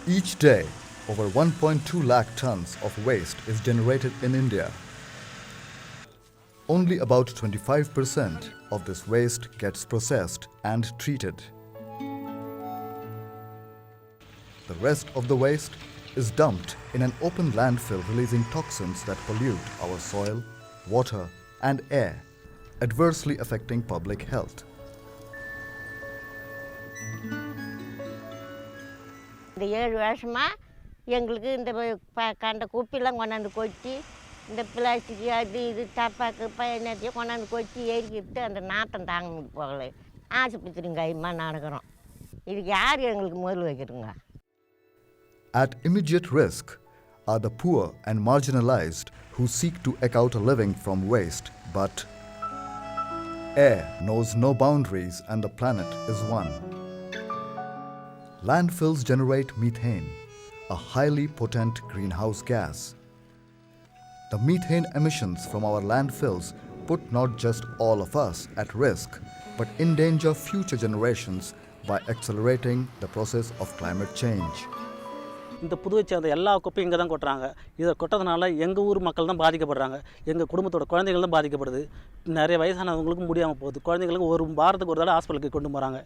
Each day, over 1.2 lakh tons of waste is generated in India. Only about 25% of this waste gets processed and treated. The rest of the waste is dumped in an open landfill, releasing toxins that pollute our soil, water, and air, adversely affecting public health. இந்த 7 வருஷமா எங்களுக்கு இந்த கண்ட குப்பையெல்லாம் கொண்டாந்து கொட்டி இந்த plastic அது இது டப்பாக்கு பயணத்தையும் கொண்டாந்து கொட்டி ஏறிக்கிட்டு அந்த நாட்டம் தாங்க போகலை ஆஸ்பத்திரிங்க கைமா நடக்கிறோம் இதுக்கு யார் எங்களுக்கு முதல் வைக்கிறோங்க. At immediate risk are the poor and marginalized who seek to eke out a living from waste, but air knows no boundaries and the planet is one. Landfills generate methane, a highly potent greenhouse gas. The methane emissions from our landfills put not just all of us at risk, but endanger future generations by accelerating the process of climate change. இந்த புதுவை சேர்ந்த எல்லா குப்பையும் இங்கே தான் கொட்டுறாங்க. இதை கொட்டதுனால எங்கள் ஊர் மக்கள் தான் பாதிக்கப்படுறாங்க. எங்கள் குடும்பத்தோட குழந்தைகள் தான் பாதிக்கப்படுது. நிறைய வயசானவங்களுக்கும் முடியாமல் போகுது. குழந்தைங்களுக்கு ஒரு வாரத்துக்கு ஒரு தடவை ஹாஸ்பிட்டலுக்கு கொண்டு போகிறாங்க.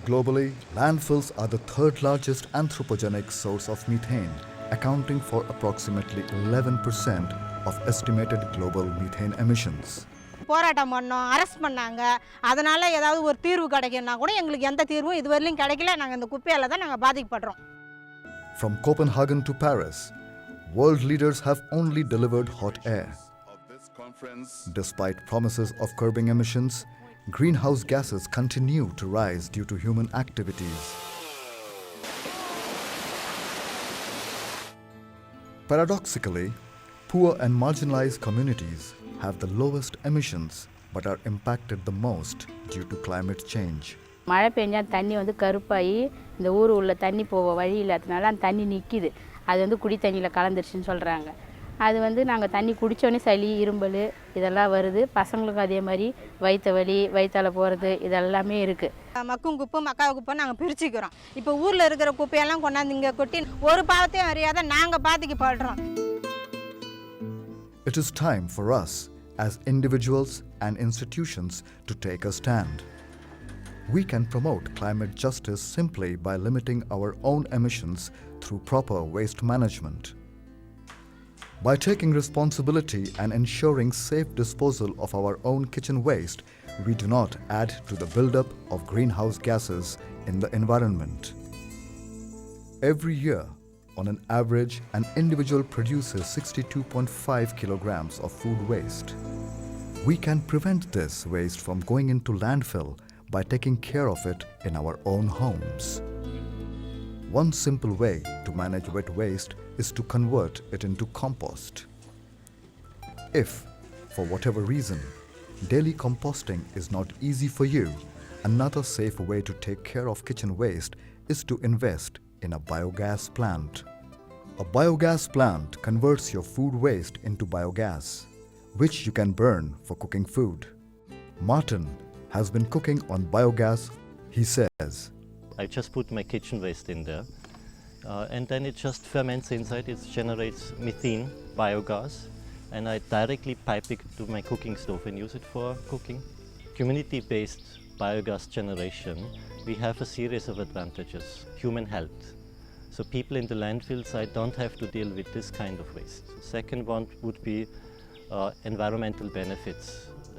Globally, landfills are the third largest anthropogenic source of methane, accounting for approximately 11% of estimated global methane emissions. போராட்டம் பண்ணோம், அரெஸ்ட் பண்ணாங்க. அதனால் ஏதாவது ஒரு தீர்வு கிடைக்குன்னா கூட எங்களுக்கு எந்த தீர்வும் இதுவரையிலும் கிடைக்கல. நாங்கள் இந்த குப்பையால் தான் நாங்கள் பாதிக்கப்படுறோம். From Copenhagen to Paris, world leaders have only delivered hot air. Despite promises of curbing emissions, greenhouse gases continue to rise due to human activities. Paradoxically, poor and marginalized communities have the lowest emissions but are impacted the most due to climate change. மழை பெஞ்சா தண்ணி வந்து கருப்பாகி இந்த ஊர் உள்ள தண்ணி போக வழி இல்லாததுனால அந்த தண்ணி நிற்கிது. அது வந்து குடி தண்ணியில் கலந்துருச்சுன்னு சொல்கிறாங்க. அது வந்து நாங்கள் தண்ணி குடித்தோடனே சளி இரும்பல் இதெல்லாம் வருது. பசங்களுக்கு அதே மாதிரி வயிற்று வலி வயிற்றால போகிறது இதெல்லாமே இருக்குது. மக்கும் குப்பை மக்கா குப்பை நாங்கள் பிரிச்சுக்கிறோம். இப்போ ஊரில் இருக்கிற குப்பையெல்லாம் கொண்டாந்து இங்கே கொட்டி ஒரு பாவத்தையும் அறியாத நாங்கள் பாதிக்கப்படுறோம். It is time for us as individuals and institutions to take a stand. We can promote climate justice simply by limiting our own emissions through proper waste management. By taking responsibility and ensuring safe disposal of our own kitchen waste, we do not add to the buildup of greenhouse gases in the environment. Every year, on an average, an individual produces 62.5 kilograms of food waste. We can prevent this waste from going into landfill by taking care of it in our own homes. One simple way to manage wet waste is to convert it into compost. If, for whatever reason, daily composting is not easy for you, another safe way to take care of kitchen waste is to invest in a biogas plant. A biogas plant converts your food waste into biogas, which you can burn for cooking food. Martin has been cooking on biogas. He says, I just put my kitchen waste in there and then it just ferments inside. It generates methane, biogas, and I directly pipe it to my cooking stove and use it for cooking. Community-based biogas generation, we have a series of advantages. Human health. So people in the landfill side don't have to deal with this kind of waste. Second one would be environmental benefits.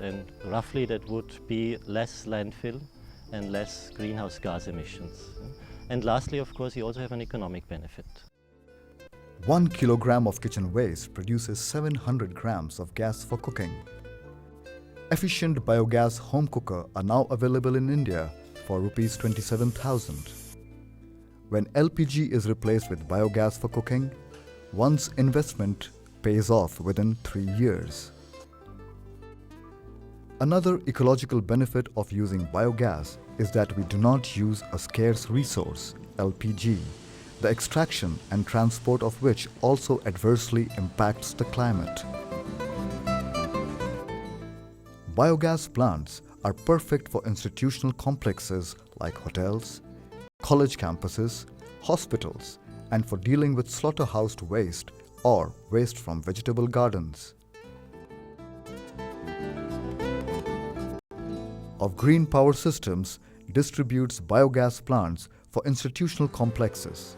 And roughly that would be less landfill and less greenhouse gas emissions. And lastly, of course, you also have an economic benefit. 1 kilogram of kitchen waste produces 700 grams of gas for cooking. Efficient biogas home cooker are now available in India for Rs 27,000. When LPG is replaced with biogas for cooking, one's investment pays off within 3 years. Another ecological benefit of using biogas is that we do not use a scarce resource, LPG, the extraction and transport of which also adversely impacts the climate. Biogas plants are perfect for institutional complexes like hotels, college campuses, hospitals, and for dealing with slaughterhouse waste or waste from vegetable gardens. Of Green Power Systems distributes biogas plants for institutional complexes.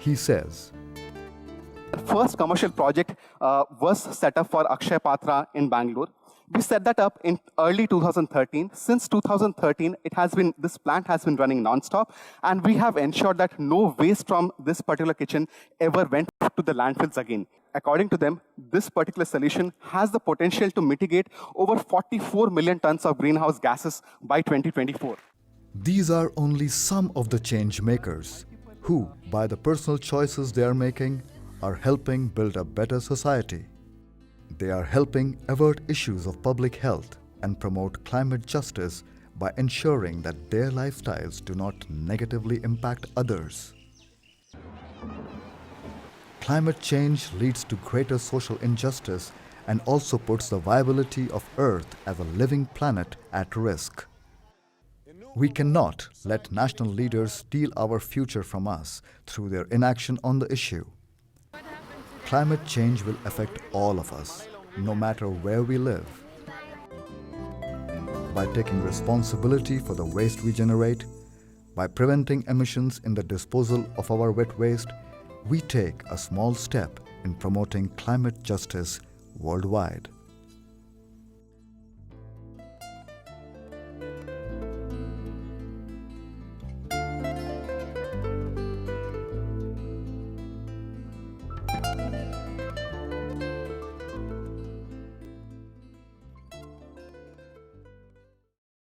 He says, The first commercial project was set up for Akshay Patra in Bangalore. We set that up in early 2013. Since 2013, this plant has been running non-stop, and we have ensured that no waste from this particular kitchen ever went to the landfills again. According to them, this particular solution has the potential to mitigate over 44 million tons of greenhouse gases by 2024. these are only some of the change makers who, by the personal choices they are making, are helping build a better society. They are helping avert issues of public health and promote climate justice by ensuring that their lifestyles do not negatively impact others. Climate change leads to greater social injustice and also puts the viability of Earth as a living planet at risk. We cannot let national leaders steal our future from us through their inaction on the issue. Climate change will affect all of us, no matter where we live. By taking responsibility for the waste we generate, by preventing emissions in the disposal of our wet waste, we take a small step in promoting climate justice worldwide.